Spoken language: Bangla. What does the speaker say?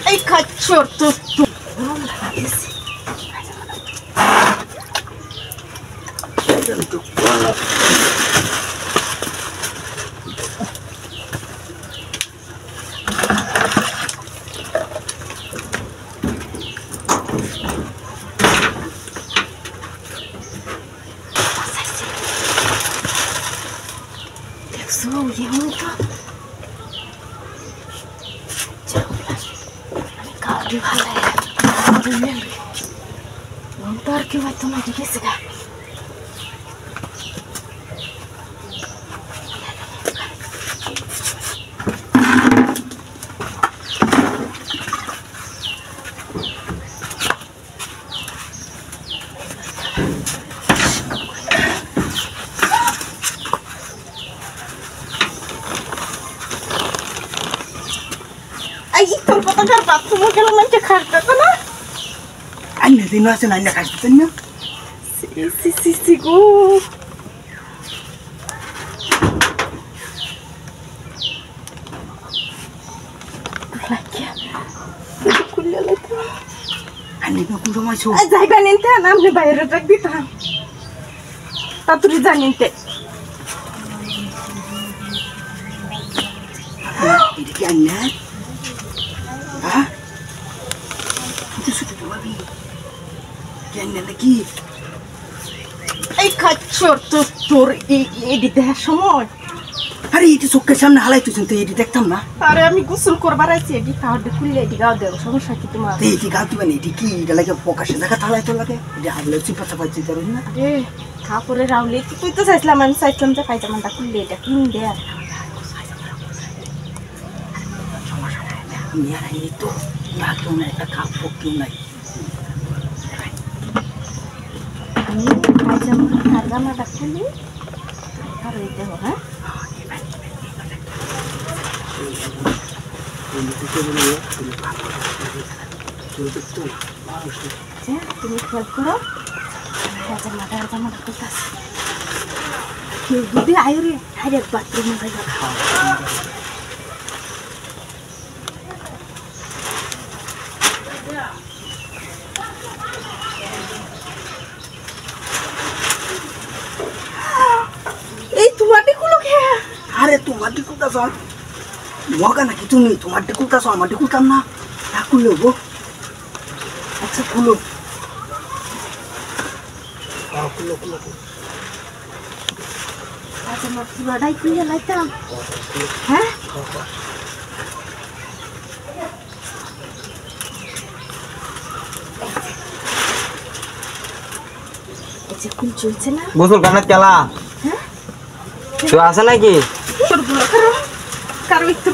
এই খাচ্ছর তো দেখছো ইয়েটা কাউকে ভালো লাগে তার কি হয় তোমার ঠিক আছে গা ay তোর কথাটার বাথরুমে গেল মানে খাটতে না আইনা দিন আছে না আইনা খাইতে না সি গো আইনা কোন সময় ছো জায়গা নিতে না আপনি বাইরে রাখ দিতাম তাড়াতাড়ি জানিতে এটা কি আইনা হ্যাঁ এটা শুধু ভাবি কেন নাকি এই খাচ্ছর তো তোর এই দেখার সময় আরে এটা চোখের সামনে হালাই তুই তো এটি দেখতাম না আরে আমি গোসল করবার আছি এটি তাহলে খুললে এটি গাও দেবো সমস্যা কি তোমার এটি গাও কি মানে এটি কি এটা লাগে প্রকাশে জায়গা থালাই তো লাগে এটা হাবলে চিপা চাপা চিতে পারি না আরে কাপড়ে রাউলে তুই তো চাইছিলাম আমি চাইছিলাম যে পায়জামাটা খুললে এটা কিন দে আর আমি আর আইনি তো না কেউ নাই একটা কাপড় কেউ নাই আমি পায়জামাটা খুলি আর ওই দেবো হ্যাঁ তুমি খেয়াল করো পায়জামাটা করতেছি কেউ যদি আয়ুরে ডাইরেক্ট বাথরুমে যাইবা এই তোমারটি কুলো খেয়ে আরে তোমার ডিকুলটা সব মগা নাকি তুমি তোমার ডিকুলটা সব আমার ডিকুলতাম না তা খুলে গো আচ্ছা খুলো খুলো খুলো পায়জামা পুরাটাই খুলে লাইতাম হ্যাঁ এই যে কুল চলছে না গোসল কানে কেলা হ্যাঁ তো আছে নাকি কারো একটু